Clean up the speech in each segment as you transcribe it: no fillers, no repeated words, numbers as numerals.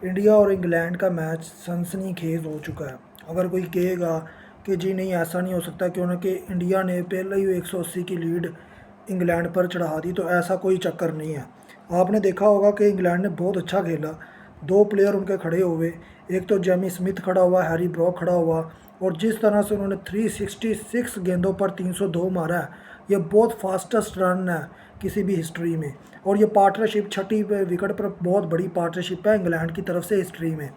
India और England का match सनसनीखेज हो चुका है। अगर कोई कहेगा कि जी नहीं ऐसा नहीं हो सकता क्योंकि इंडिया ने पहले ही 180 की लीड इंग्लैंड पर चढ़ा दी, तो ऐसा कोई चक्कर नहीं है। आपने देखा होगा कि इंग्लैंड ने बहुत अच्छा खेला, दो प्लेयर उनके खड़े हुए, एक तो जेमी स्मिथ खड़ा हुआ, हैरी ब्रॉक खड़ा हुआ, और जिस तरह से उन्होंने 366 गेंदों पर 302 मारा है, ये बहुत फास्टेस्ट रन है किसी भी हिस्ट्री में। और ये पार्टनरशिप छठी विकेट पर बहुत बड़ी पार्टनरशिप है इंग्लैंड की तरफ से हिस्ट्री में।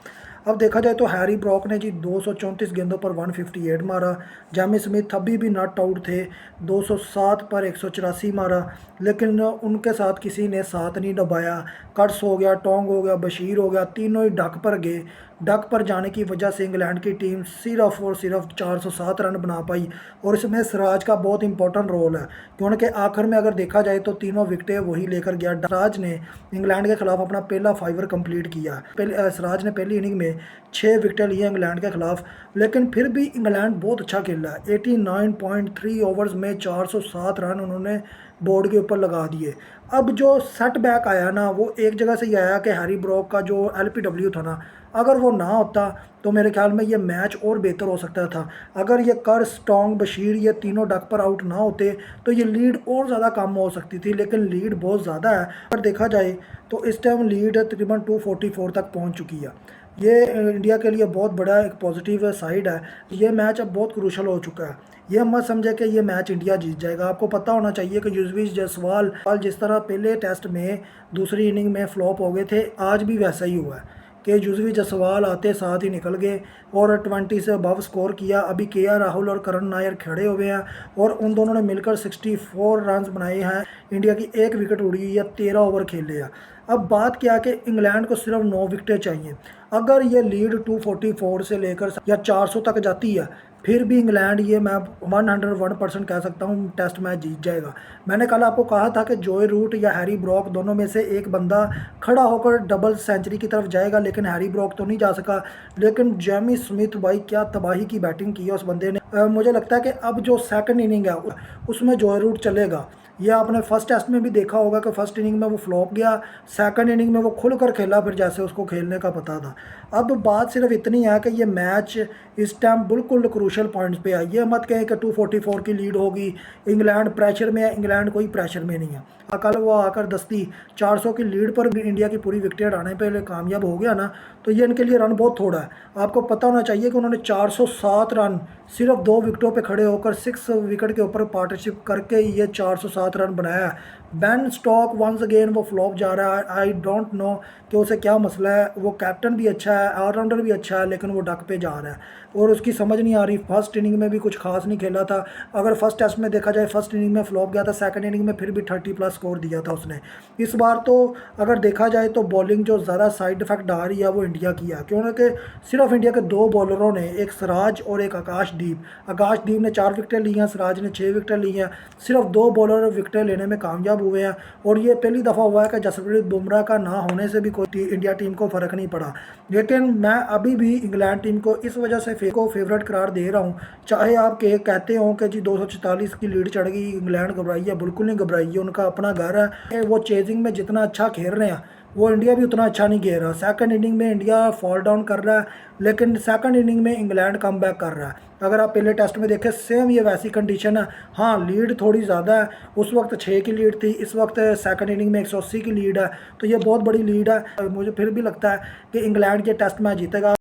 अब देखा जाए तो हैरी ब्रॉक ने जी 234 गेंदों पर 158 मारा। जेमी स्मिथ अभी भी नॉट आउट थे, 207 पर 184 मारा, लेकिन उनके साथ किसी ने साथ नहीं दबाया। कट्स हो गया, टोंग हो गया, बशीर हो गया, तीनों ही डक पर गए। डक पर जाने की वजह से इंग्लैंड की टीम सिर्फ और सिर्फ 407 रन बना पाई, और इसमें सिराज का बहुत इंपॉर्टेंट रोल है क्योंकि आखिर में अगर देखा जाए तो तीनों विकेटें वही लेकर गया। सिराज ने इंग्लैंड के खिलाफ अपना पहला फाइवर कंप्लीट किया। सिराज ने पहली इनिंग में 6 विकेटें ली इंग्लैंड के खिलाफ, लेकिन फिर भी इंग्लैंड बहुत अच्छा खेला है। 89.3 ओवर्स में 407 रन उन्होंने बोर्ड के ऊपर लगा दिए। अब जो सेटबैक आया ना, वो एक जगह से ही आया कि हैरी ब्रॉक का जो एलपीडब्ल्यू था ना, अगर वो ना होता तो मेरे ख्याल में ये मैच और बेहतर हो सकता था। अगर ये कर, स्टोंग, बशीर ये तीनों डक पर आउट ना होते तो ये लीड और ज़्यादा कम हो सकती थी, लेकिन लीड बहुत ज़्यादा है। अगर देखा जाए तो इस टाइम लीड तकरीबन 244 तक पहुंच चुकी है। ये इंडिया के लिए बहुत बड़ा एक पॉजिटिव साइड है। ये मैच अब बहुत क्रूशल हो चुका है। ये मत समझे कि ये मैच इंडिया जीत जाएगा। आपको पता होना चाहिए कि युजवेंद्र जायसवाल जिस तरह पहले टेस्ट में दूसरी इनिंग में फ्लॉप हो गए थे, आज भी वैसा ही हुआ है कि युजवेंद्र जायसवाल आते साथ ही निकल गए और 20 से अबव स्कोर किया। अभी केएल राहुल और करण नायर खड़े हुए हैं और उन दोनों ने मिलकर 64 रन बनाए हैं। इंडिया की एक विकेट उड़ी हुई है, 13 ओवर खेले हैं। अब बात क्या है कि इंग्लैंड को सिर्फ 9 विकेटें चाहिए। अगर ये लीड 244 से लेकर या 400 तक जाती है, फिर भी इंग्लैंड, ये मैं 101% कह सकता हूँ, टेस्ट मैच जीत जाएगा। मैंने कल आपको कहा था कि जॉय रूट या हैरी ब्रॉक दोनों में से एक बंदा खड़ा होकर डबल सेंचुरी की तरफ जाएगा, लेकिन हैरी ब्रॉक तो नहीं जा सका। लेकिन जेमी स्मिथ भाई, क्या तबाही की बैटिंग की है उस बंदे ने। मुझे लगता है कि अब जो सेकंड इनिंग है उसमें जॉय रूट चलेगा। ये आपने फर्स्ट टेस्ट में भी देखा होगा कि फर्स्ट इनिंग में वो फ्लॉप गया, सेकंड इनिंग में वो खुलकर खेला, फिर जैसे उसको खेलने का पता था। अब बात सिर्फ इतनी है कि ये मैच इस टाइम बिल्कुल क्रूशल पॉइंट्स पे आई है। मत कहें कि 244 की लीड होगी, इंग्लैंड प्रेशर में है। इंग्लैंड कोई प्रेशर में नहीं है। कल वो आकर दस्ती 400 की लीड पर भी इंडिया की पूरी विकेटें हटाने पे कामयाब हो गया ना, तो ये इनके लिए रन बहुत थोड़ा है। आपको पता होना चाहिए कि उन्होंने 407 रन सिर्फ 2 विकेटों पे खड़े होकर 6 विकेट के ऊपर पार्टनरशिप करके ये 407 रन बनाया है। बेन स्टॉक वंस अगेन वो फ्लॉप जा रहा है। आई डोंट नो कि उसे क्या मसला है। वो कैप्टन भी अच्छा है, ऑलराउंडर भी अच्छा है, लेकिन वो डक पे जा रहा है और उसकी समझ नहीं आ रही। फर्स्ट इनिंग में भी कुछ खास नहीं खेला था। अगर फर्स्ट टेस्ट में देखा जाए, फर्स्ट इनिंग में फ्लॉप गया था, सेकंड इनिंग में फिर भी 30+ स्कोर दिया था उसने। इस बार तो अगर देखा जाए तो बॉलिंग जो ज़्यादा साइड इफेक्ट आ रही है वो इंडिया की है, क्योंकि सिर्फ इंडिया के 2 बॉलरों ने, एक सिराज और एक आकाशदीप ने 4 विकेटें ली हैं, सिराज ने 6 विकेटें ली हैं। सिर्फ 2 बॉलर विकेटें लेने में कामयाब हुए हैं, और ये पहली दफ़ा हुआ है कि जसप्रीत बुमराह का ना होने से भी कोई इंडिया टीम को फ़र्क नहीं पड़ा। लेकिन मैं अभी भी इंग्लैंड टीम को इस वजह से फेवरेट करार दे रहा हूँ। चाहे आप कहते हो कि जी 244 की लीड चढ़ गई, इंग्लैंड घबराई है, बिल्कुल नहीं घबराई है। उनका अपना घर है। वो चेजिंग में जितना अच्छा खेल रहे हैं, वो इंडिया भी उतना अच्छा नहीं खेल रहा। सेकंड इनिंग में इंडिया फॉल डाउन कर रहा है, लेकिन सेकंड इनिंग में इंग्लैंड कम बैक कर रहा है। अगर आप पहले टेस्ट में देखें, सेम ये वैसी कंडीशन है। हाँ, लीड थोड़ी ज़्यादा है। उस वक्त 6 की लीड थी, इस वक्त सेकंड इनिंग में 180 की लीड है, तो ये बहुत बड़ी लीड है। मुझे फिर भी लगता है कि इंग्लैंड के टेस्ट मैच जीतेगा।